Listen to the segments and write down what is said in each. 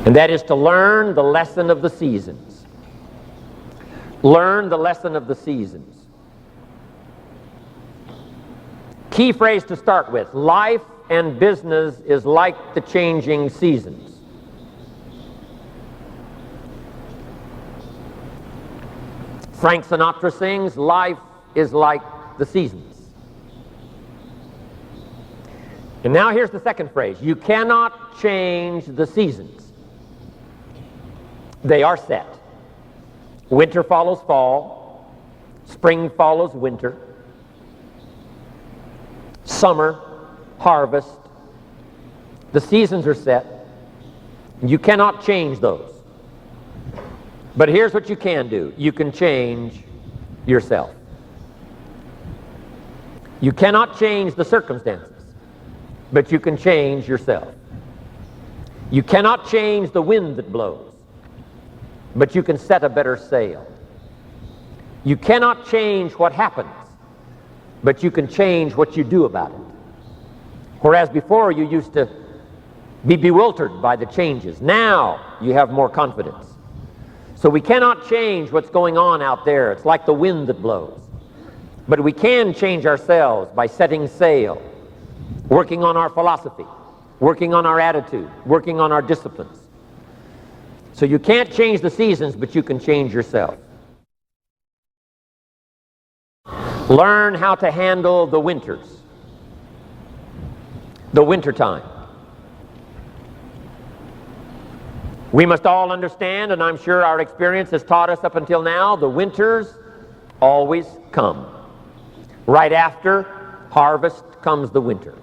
And that is to learn the lesson of the seasons. Learn the lesson of the seasons. Key phrase to start with: life and business is like the changing seasons. Frank Sinatra sings, life is like the seasons. And now here's the second phrase: you cannot change the seasons. They are set. Winter follows fall, spring follows winter, summer, harvest. The seasons are set. You cannot change those. But here's what you can do. You can change yourself. You cannot change the circumstances, but you can change yourself. You cannot change the wind that blows, but you can set a better sail. You cannot change what happens, but you can change what you do about it. Whereas before you used to be bewildered by the changes, now you have more confidence. So we cannot change what's going on out there. It's like the wind that blows. But we can change ourselves by setting sail, working on our philosophy, working on our attitude, working on our disciplines. So you can't change the seasons, but you can change yourself. Learn how to handle the winters, the wintertime. We must all understand, and I'm sure our experience has taught us up until now, the winters always come. Right after harvest comes the winter.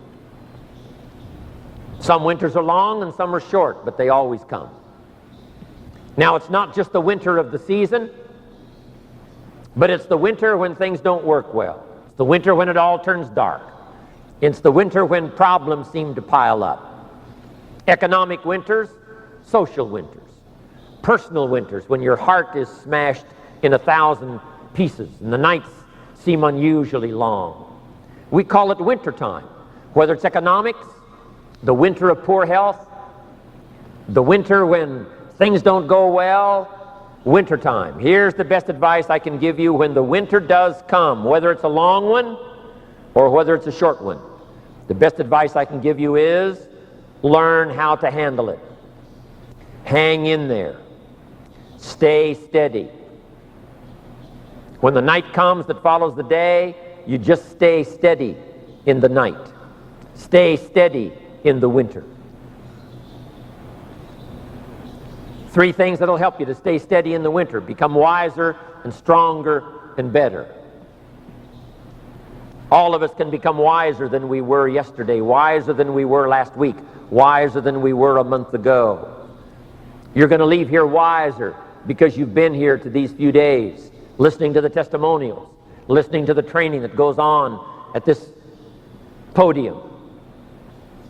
Some winters are long and some are short, but they always come. Now, it's not just the winter of the season, but it's the winter when things don't work well. It's the winter when it all turns dark. It's the winter when problems seem to pile up. Economic winters, social winters, personal winters, when your heart is smashed in 1,000 pieces and the nights seem unusually long. We call it wintertime. Whether it's economics, the winter of poor health, the winter when things don't go well, wintertime. Here's the best advice I can give you when the winter does come, whether it's a long one or whether it's a short one. The best advice I can give you is learn how to handle it. Hang in there. Stay steady. When the night comes that follows the day, you just stay steady in the night. Stay steady in the winter. 3 things that'll help you to stay steady in the winter: become wiser and stronger and better. All of us can become wiser than we were yesterday, wiser than we were last week, wiser than we were a month ago. You're going to leave here wiser because you've been here to these few days, listening to the testimonials, listening to the training that goes on at this podium.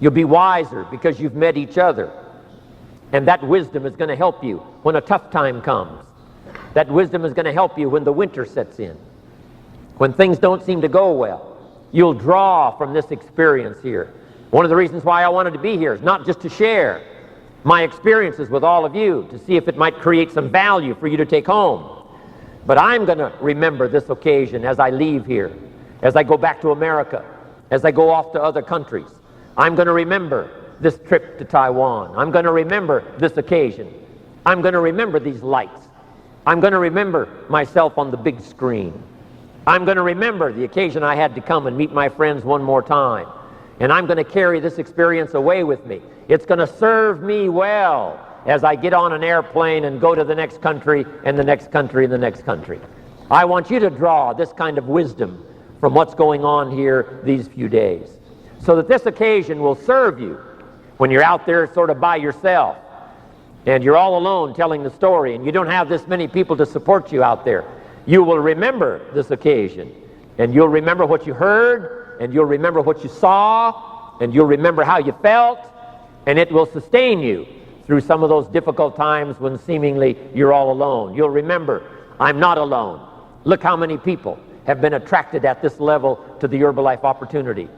You'll be wiser because you've met each other. And that wisdom is going to help you when a tough time comes. That wisdom is going to help you when the winter sets in. When things don't seem to go well, you'll draw from this experience here. One of the reasons why I wanted to be here is not just to share my experiences with all of you, to see if it might create some value for you to take home. But I'm going to remember this occasion as I leave here, as I go back to America, as I go off to other countries. I'm going to remember this trip to Taiwan. I'm going to remember this occasion. I'm going to remember these lights. I'm going to remember myself on the big screen. I'm going to remember the occasion I had to come and meet my friends one more time. And I'm going to carry this experience away with me. It's going to serve me well as I get on an airplane and go to the next country and the next country and the next country. I want you to draw this kind of wisdom from what's going on here these few days, so that this occasion will serve you when you're out there sort of by yourself and you're all alone telling the story and you don't have this many people to support you out there. You will remember this occasion, and you'll remember what you heard, and you'll remember what you saw, and you'll remember how you felt, and it will sustain you through some of those difficult times when seemingly you're all alone. You'll remember, I'm not alone. Look how many people have been attracted at this level to the Herbalife opportunity.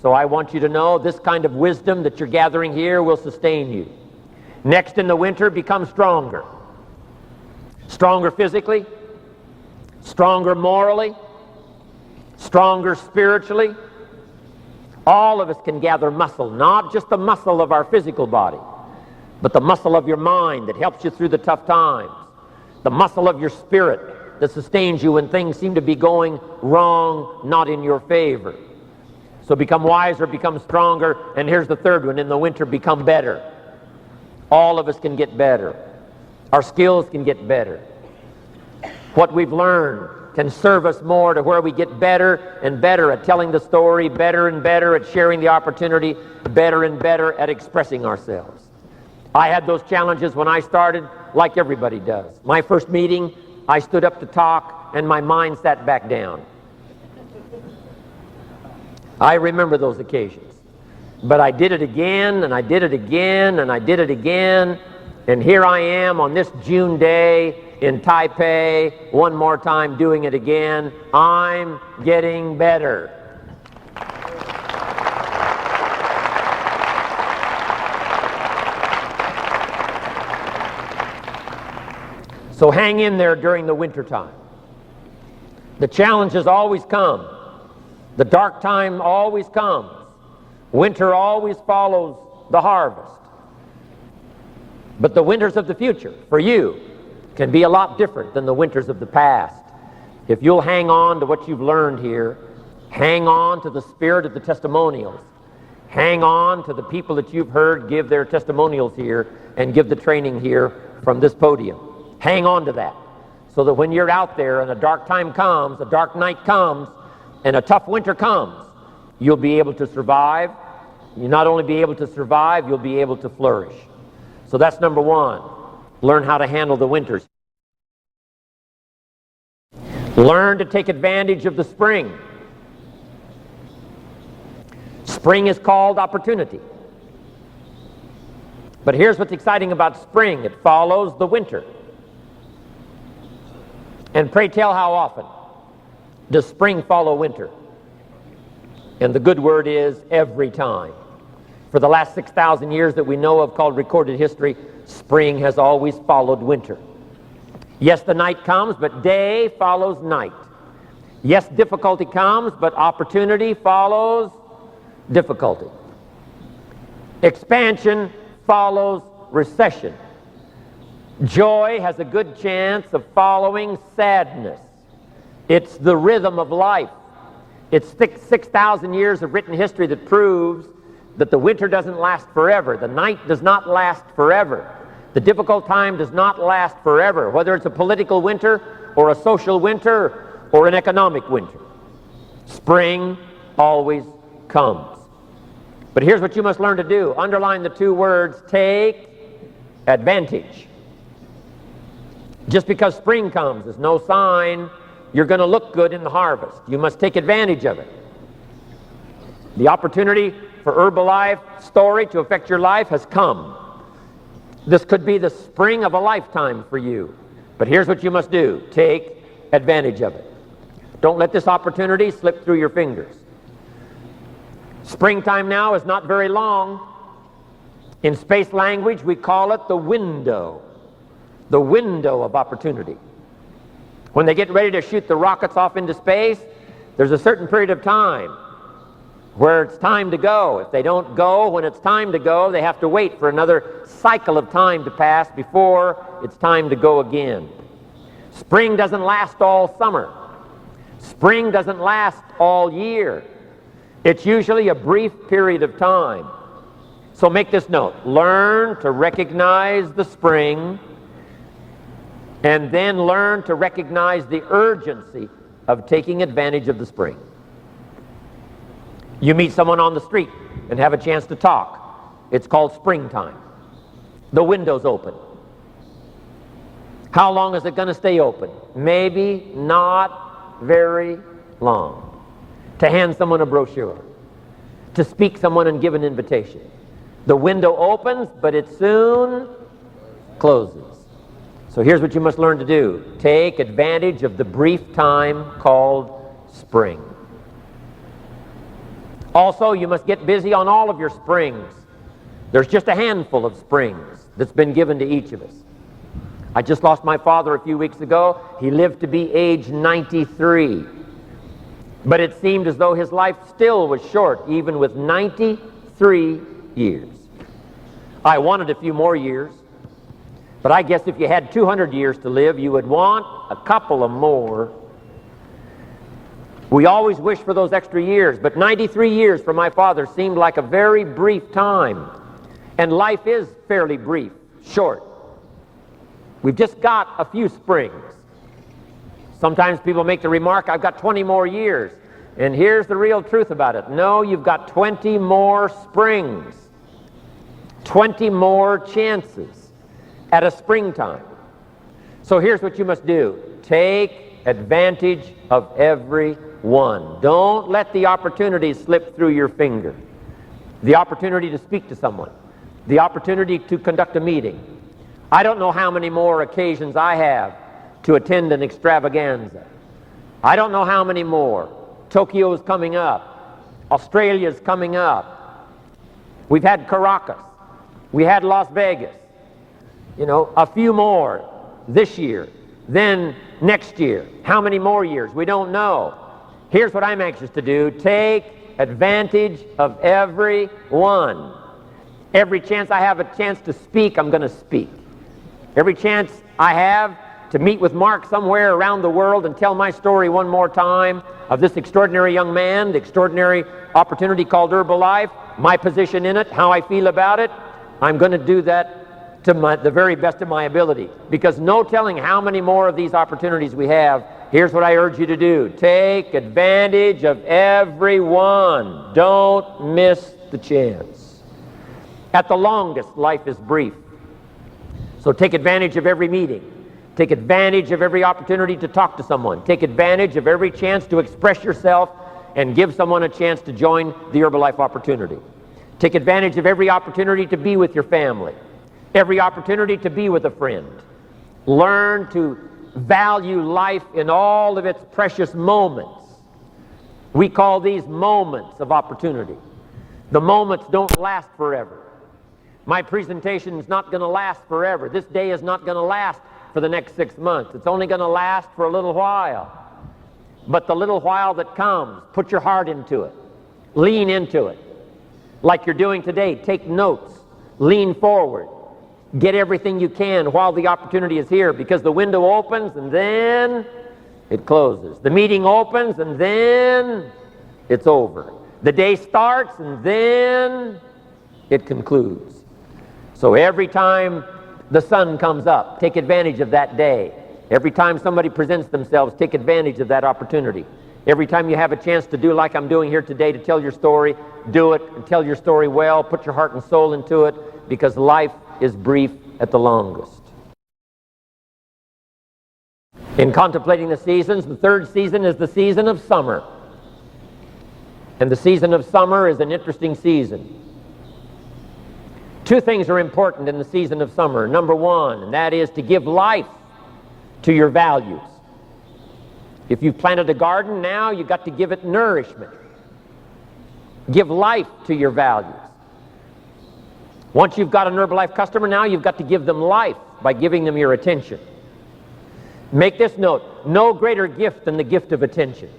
So I want you to know this kind of wisdom that you're gathering here will sustain you. Next, in the winter, become stronger. Stronger physically, stronger morally, stronger spiritually. All of us can gather muscle, not just the muscle of our physical body, but the muscle of your mind that helps you through the tough times, the muscle of your spirit that sustains you when things seem to be going wrong, not in your favor. So become wiser, become stronger, and here's the third one: in the winter, become better. All of us can get better. Our skills can get better. What we've learned can serve us more to where we get better and better at telling the story, better and better at sharing the opportunity, better and better at expressing ourselves. I had those challenges when I started, like everybody does. My first meeting, I stood up to talk, and my mind sat back down. I remember those occasions. But I did it again, and I did it again, and I did it again, and here I am on this June day in Taipei, one more time doing it again. I'm getting better. So hang in there during the winter time. The challenges always come. The dark time always comes. Winter always follows the harvest. But the winters of the future, for you, can be a lot different than the winters of the past. If you'll hang on to what you've learned here, hang on to the spirit of the testimonials, hang on to the people that you've heard give their testimonials here and give the training here from this podium. Hang on to that, so that when you're out there and a dark time comes, a dark night comes, and a tough winter comes, you'll be able to survive. You'll not only be able to survive, you'll be able to flourish. So that's number one. Learn how to handle the winters. Learn to take advantage of the spring. Spring is called opportunity. But here's what's exciting about spring: it follows the winter. And pray tell, how often does spring follow winter? And the good word is every time. For the last 6,000 years that we know of, called recorded history, spring has always followed winter. Yes, the night comes, but day follows night. Yes, difficulty comes, but opportunity follows difficulty. Expansion follows recession. Joy has a good chance of following sadness. It's the rhythm of life. It's 6,000 years of written history that proves that the winter doesn't last forever. The night does not last forever. The difficult time does not last forever, whether it's a political winter or a social winter or an economic winter. Spring always comes. But here's what you must learn to do. Underline the two words: take advantage. Just because spring comes is no sign you're going to look good in the harvest. You must take advantage of it. The opportunity for Herbalife story to affect your life has come. This could be the spring of a lifetime for you. But here's what you must do: take advantage of it. Don't let this opportunity slip through your fingers. Springtime now is not very long. In space language, we call it the window of opportunity. When they get ready to shoot the rockets off into space, there's a certain period of time where it's time to go. If they don't go when it's time to go, they have to wait for another cycle of time to pass before it's time to go again. Spring doesn't last all summer. Spring doesn't last all year. It's usually a brief period of time. So make this note: learn to recognize the spring, and then learn to recognize the urgency of taking advantage of the spring. You meet someone on the street and have a chance to talk. It's called springtime. The window's open. How long is it going to stay open? Maybe not very long. To hand someone a brochure, to speak someone and give an invitation. The window opens, but it soon closes. So here's what you must learn to do: take advantage of the brief time called spring. Also, you must get busy on all of your springs. There's just a handful of springs that's been given to each of us. I just lost my father a few weeks ago. He lived to be age 93. But it seemed as though his life still was short, even with 93 years. I wanted a few more years, but I guess if you had 200 years to live, you would want a couple of more. We always wish for those extra years, but 93 years for my father seemed like a very brief time. And life is fairly brief, short. We've just got a few springs. Sometimes people make the remark, I've got 20 more years. And here's the real truth about it. No, you've got 20 more springs. 20 more chances at a springtime. So here's what you must do. Take advantage of every one. Don't let the opportunity slip through your finger. The opportunity to speak to someone. The opportunity to conduct a meeting. I don't know how many more occasions I have to attend an extravaganza. I don't know how many more. Tokyo's coming up. Australia's coming up. We've had Caracas. We had Las Vegas. You know, a few more this year. Then next year. How many more years? We don't know. Here's what I'm anxious to do. Take advantage of every one. Every chance I have a chance to speak, I'm going to speak. Every chance I have to meet with Mark somewhere around the world and tell my story one more time of this extraordinary young man, the extraordinary opportunity called Herbalife, my position in it, how I feel about it, I'm going to do that to the very best of my ability. Because no telling how many more of these opportunities we have. Here's what I urge you to do. Take advantage of every one. Don't miss the chance. At the longest, life is brief. So take advantage of every meeting. Take advantage of every opportunity to talk to someone. Take advantage of every chance to express yourself and give someone a chance to join the Herbalife opportunity. Take advantage of every opportunity to be with your family. Every opportunity to be with a friend. Learn to value life in all of its precious moments. We call these moments of opportunity. The moments don't last forever. My presentation is not going to last forever. This day is not going to last for the next 6 months. It's only going to last for a little while. But the little while that comes, put your heart into it. Lean into it. Like you're doing today, take notes. Lean forward. Get everything you can while the opportunity is here, because the window opens and then it closes. The meeting opens and then it's over. The day starts and then it concludes. So every time the sun comes up, take advantage of that day. Every time somebody presents themselves, take advantage of that opportunity. Every time you have a chance to do like I'm doing here today, to tell your story, do it and tell your story well. Put your heart and soul into it, because life is brief at the longest. In contemplating the seasons, the third season is the season of summer. And the season of summer is an interesting season. Two things are important in the season of summer. Number one, and that is to give life to your values. If you've planted a garden, now you've got to give it nourishment. Give life to your values. Once you've got an Herbalife customer, now you've got to give them life by giving them your attention. Make this note, no greater gift than the gift of attention.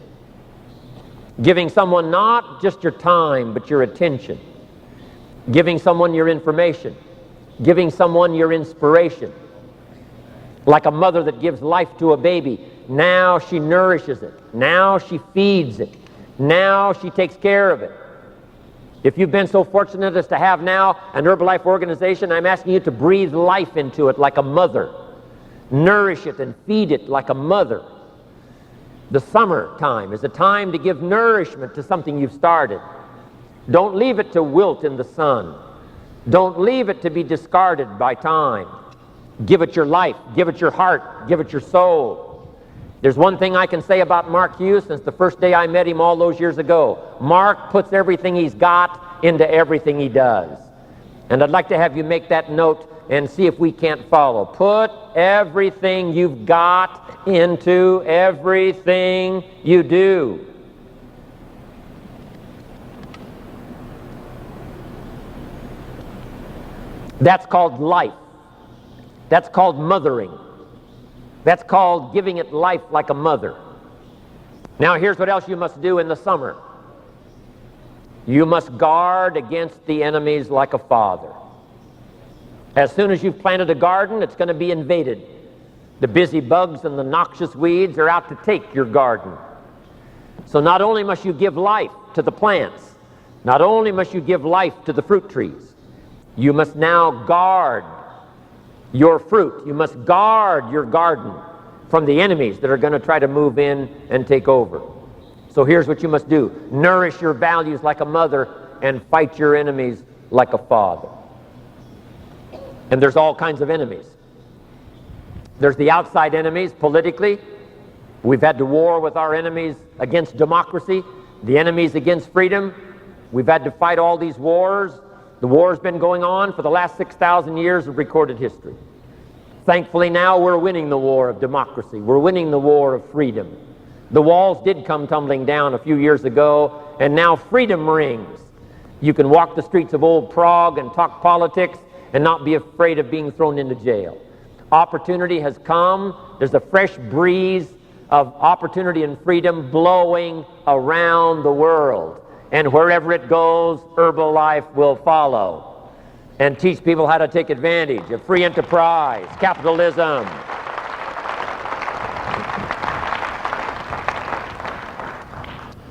Giving someone not just your time, but your attention. Giving someone your information. Giving someone your inspiration. Like a mother that gives life to a baby. Now she nourishes it. Now she feeds it. Now she takes care of it. If you've been so fortunate as to have now an Herbalife organization, I'm asking you to breathe life into it like a mother. Nourish it and feed it like a mother. The summer time is a time to give nourishment to something you've started. Don't leave it to wilt in the sun. Don't leave it to be discarded by time. Give it your life, give it your heart, give it your soul. There's one thing I can say about Mark Hughes since the first day I met him all those years ago. Mark puts everything he's got into everything he does. And I'd like to have you make that note and see if we can't follow. Put everything you've got into everything you do. That's called life. That's called mothering. That's called giving it life like a mother. Now here's what else you must do in the summer. You must guard against the enemies like a father. As soon as you've planted a garden, it's going to be invaded. The busy bugs and the noxious weeds are out to take your garden. So not only must you give life to the plants, not only must you give life to the fruit trees, you must now guard your fruit. You must guard your garden from the enemies that are going to try to move in and take over. So here's what you must do. Nourish your values like a mother and fight your enemies like a father. And there's all kinds of enemies. There's the outside enemies politically. We've had to war with our enemies against democracy, the enemies against freedom. We've had to fight all these wars. The war's been going on for the last 6,000 years of recorded history. Thankfully now we're winning the war of democracy. We're winning the war of freedom. The walls did come tumbling down a few years ago, and now freedom rings. You can walk the streets of old Prague and talk politics and not be afraid of being thrown into jail. Opportunity has come. There's a fresh breeze of opportunity and freedom blowing around the world. And wherever it goes, Herbalife will follow and teach people how to take advantage of free enterprise, capitalism.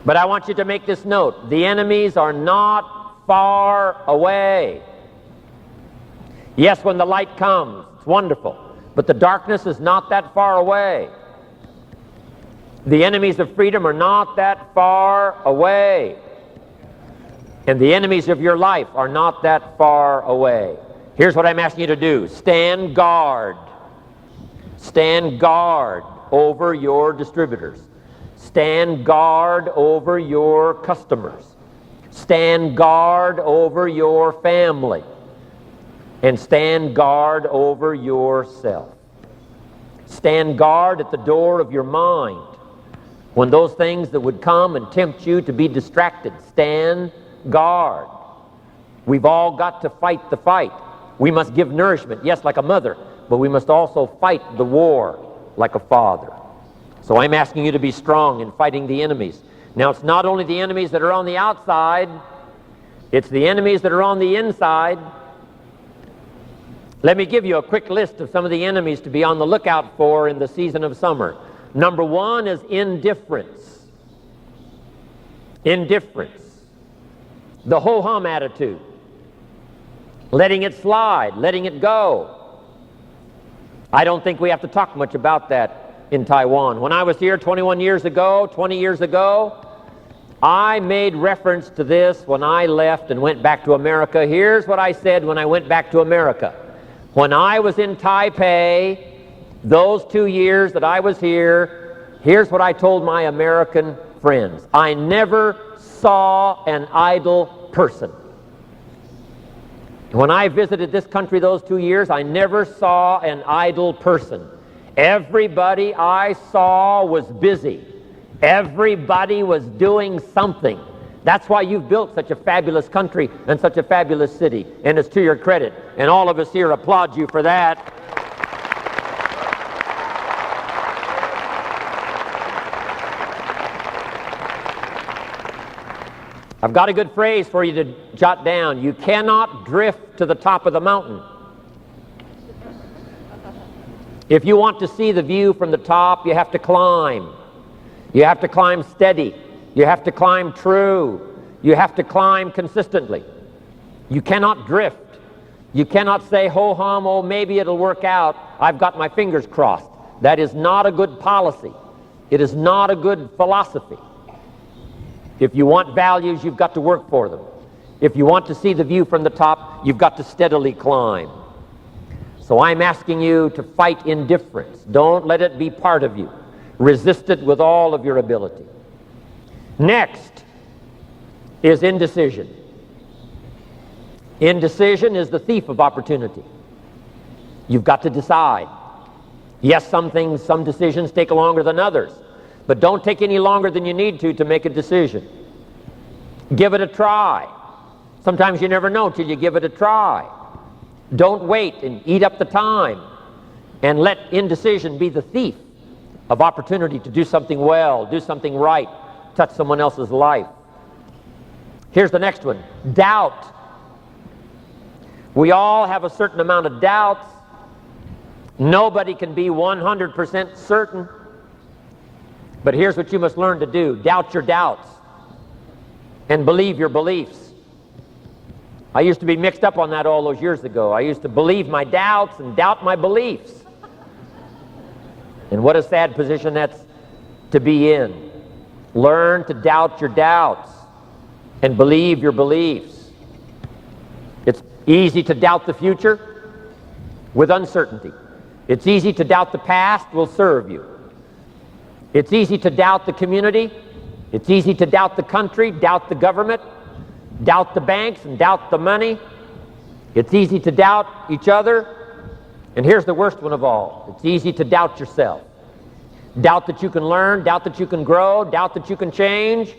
But I want you to make this note. The enemies are not far away. Yes, when the light comes, it's wonderful. But the darkness is not that far away. The enemies of freedom are not that far away. And the enemies of your life are not that far away. Here's what I'm asking you to do. Stand guard. Stand guard over your distributors. Stand guard over your customers. Stand guard over your family. And stand guard over yourself. Stand guard at the door of your mind. When those things that would come and tempt you to be distracted, stand guard. We've all got to fight the fight. We must give nourishment, yes, like a mother, but we must also fight the war like a father. So I'm asking you to be strong in fighting the enemies. Now, it's not only the enemies that are on the outside, it's the enemies that are on the inside. Let me give you a quick list of some of the enemies to be on the lookout for in the season of summer. Number one is indifference. Indifference. The ho-hum attitude. Letting it slide, letting it go. I don't think we have to talk much about that in Taiwan. When I was here 20 years ago, I made reference to this when I left and went back to America. Here's what I said when I went back to America. When I was in Taipei, those 2 years that I was here, here's what I told my American friends. I never saw an idle person. When I visited this country those 2 years, I never saw an idle person. Everybody I saw was busy. Everybody was doing something. That's why you've built such a fabulous country and such a fabulous city, and it's to your credit. And all of us here applaud you for that. I've got a good phrase for you to jot down. You cannot drift to the top of the mountain. If you want to see the view from the top, you have to climb. You have to climb steady. You have to climb true. You have to climb consistently. You cannot drift. You cannot say, ho-hum, oh, maybe it'll work out. I've got my fingers crossed. That is not a good policy. It is not a good philosophy. If you want values, you've got to work for them. If you want to see the view from the top, you've got to steadily climb. So I'm asking you to fight indifference. Don't let it be part of you. Resist it with all of your ability. Next is indecision. Indecision is the thief of opportunity. You've got to decide. Yes, some decisions take longer than others, but don't take any longer than you need to make a decision. Give it a try. Sometimes you never know till you give it a try. Don't wait and eat up the time and let indecision be the thief of opportunity to do something well, do something right, touch someone else's life. Here's the next one. Doubt. We all have a certain amount of doubts. Nobody can be 100% certain. But here's what you must learn to do. Doubt your doubts and believe your beliefs. I used to be mixed up on that all those years ago. I used to believe my doubts and doubt my beliefs. And what a sad position that's to be in. Learn to doubt your doubts and believe your beliefs. It's easy to doubt the future with uncertainty. It's easy to doubt the past will serve you. It's easy to doubt the community. It's easy to doubt the country, doubt the government, doubt the banks, and doubt the money. It's easy to doubt each other. And here's the worst one of all. It's easy to doubt yourself. Doubt that you can learn, doubt that you can grow, doubt that you can change.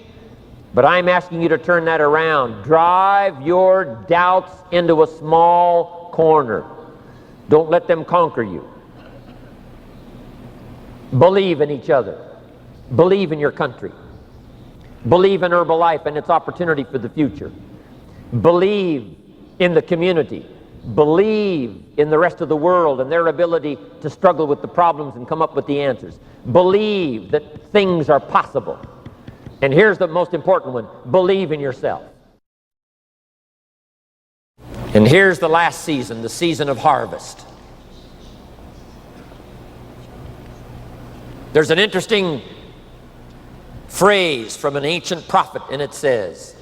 But I'm asking you to turn that around. Drive your doubts into a small corner. Don't let them conquer you. Believe in each other. Believe in your country. Believe in Herbalife and its opportunity for the future. Believe in the community. Believe in the rest of the world and their ability to struggle with the problems and come up with the answers. Believe that things are possible. And here's the most important one. Believe in yourself. And here's the last season, the season of harvest. There's an interesting phrase from an ancient prophet, and it says,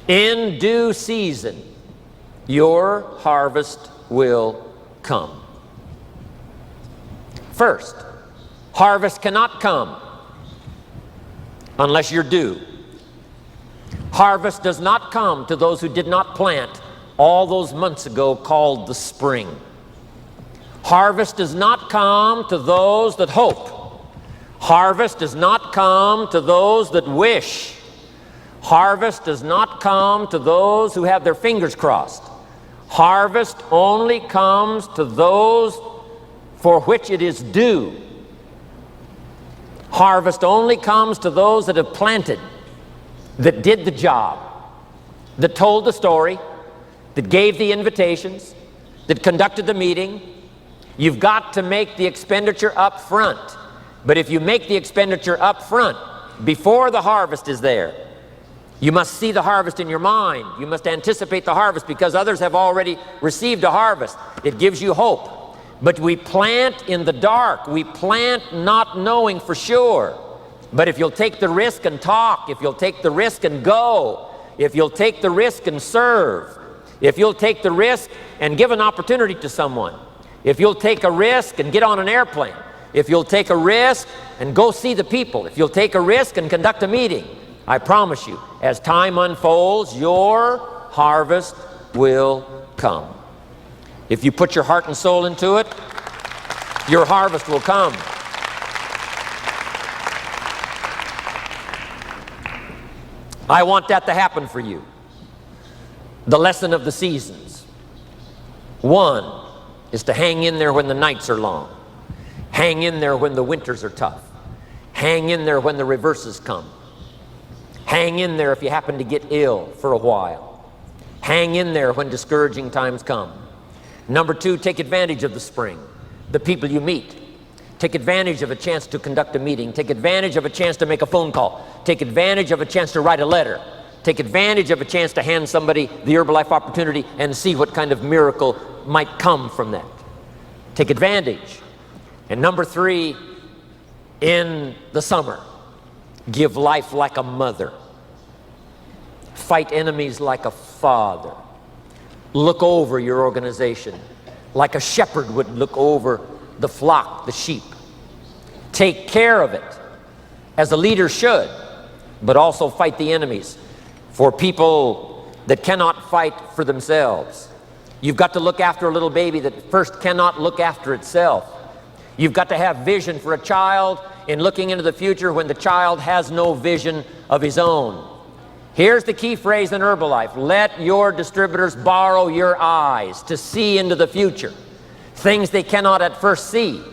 "In due season, your harvest will come." First, harvest cannot come unless you're due. Harvest does not come to those who did not plant all those months ago called the spring. Harvest does not come to those that hope. Harvest does not come to those that wish. Harvest does not come to those who have their fingers crossed. Harvest only comes to those for which it is due. Harvest only comes to those that have planted, that did the job, that told the story, that gave the invitations, that conducted the meeting. You've got to make the expenditure up front. But if you make the expenditure up front, before the harvest is there, you must see the harvest in your mind. You must anticipate the harvest because others have already received a harvest. It gives you hope. But we plant in the dark. We plant not knowing for sure. But if you'll take the risk and talk, if you'll take the risk and go, if you'll take the risk and serve, if you'll take the risk and give an opportunity to someone, if you'll take a risk and get on an airplane, if you'll take a risk and go see the people, if you'll take a risk and conduct a meeting, I promise you, as time unfolds, your harvest will come. If you put your heart and soul into it, your harvest will come. I want that to happen for you. The lesson of the seasons. One is to hang in there when the nights are long. Hang in there when the winters are tough. Hang in there when the reverses come. Hang in there if you happen to get ill for a while. Hang in there when discouraging times come. Number two, take advantage of the spring, the people you meet. Take advantage of a chance to conduct a meeting. Take advantage of a chance to make a phone call. Take advantage of a chance to write a letter. Take advantage of a chance to hand somebody the Herbalife opportunity and see what kind of miracle might come from that. Take advantage. And number three, in the summer, give life like a mother. Fight enemies like a father. Look over your organization like a shepherd would look over the flock, the sheep. Take care of it as a leader should, but also fight the enemies for people that cannot fight for themselves. You've got to look after a little baby that first cannot look after itself. You've got to have vision for a child in looking into the future when the child has no vision of his own. Here's the key phrase in Herbalife. Let your distributors borrow your eyes to see into the future. Things they cannot at first see.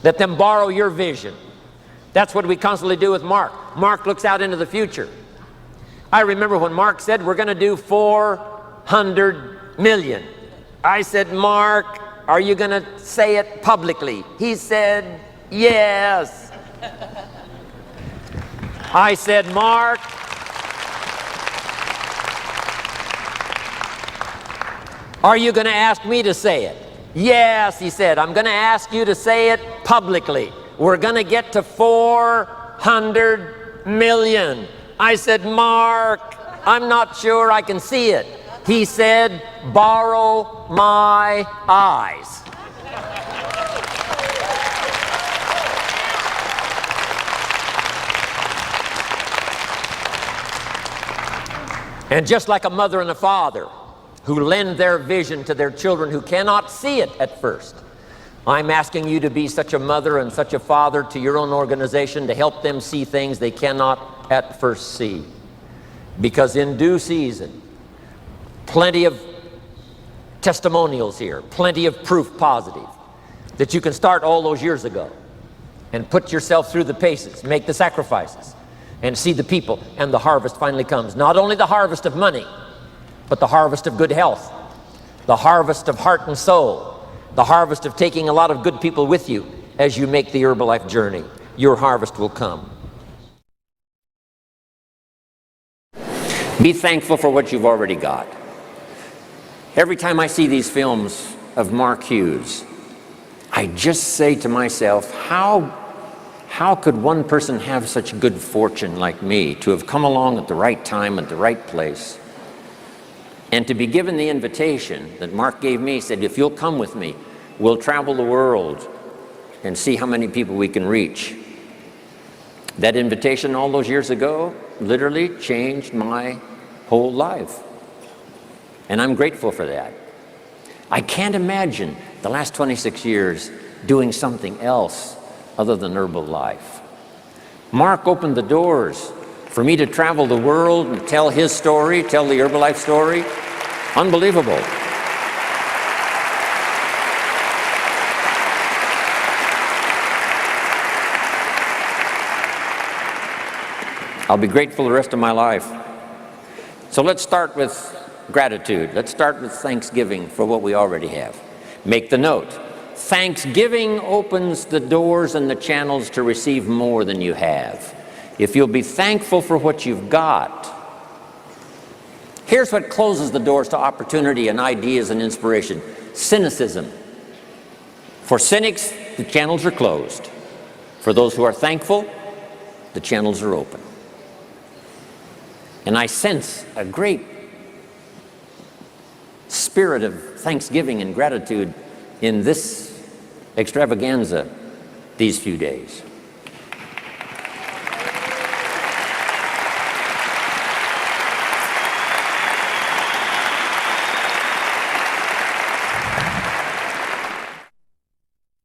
Let them borrow your vision. That's what we constantly do with Mark. Mark looks out into the future. I remember when Mark said, we're going to do 400 million. I said, Mark, are you going to say it publicly? He said, yes. I said, Mark, are you going to ask me to say it? Yes, he said, I'm going to ask you to say it publicly. We're going to get to 400 million. I said, Mark, I'm not sure I can see it. He said, borrow my eyes. And just like a mother and a father who lend their vision to their children who cannot see it at first, I'm asking you to be such a mother and such a father to your own organization to help them see things they cannot at first see. Because in due season, plenty of testimonials here, plenty of proof positive that you can start all those years ago and put yourself through the paces, make the sacrifices, and see the people, and the harvest finally comes. Not only the harvest of money, but the harvest of good health, the harvest of heart and soul, the harvest of taking a lot of good people with you as you make the Herbalife journey. Your harvest will come. Be thankful for what you've already got. Every time I see these films of Mark Hughes, I just say to myself, how could one person have such good fortune like me to have come along at the right time, at the right place, and to be given the invitation that Mark gave me, said, if you'll come with me, we'll travel the world and see how many people we can reach. That invitation all those years ago literally changed my whole life. And I'm grateful for that. I can't imagine the last 26 years doing something else other than Herbalife. Mark opened the doors for me to travel the world and tell his story, tell the Herbalife story. Unbelievable. I'll be grateful the rest of my life. So let's start with gratitude. Let's start with thanksgiving for what we already have. Make the note. Thanksgiving opens the doors and the channels to receive more than you have. If you'll be thankful for what you've got, here's what closes the doors to opportunity and ideas and inspiration. Cynicism. For cynics, the channels are closed. For those who are thankful, the channels are open. And I sense a great spirit of thanksgiving and gratitude in this extravaganza these few days.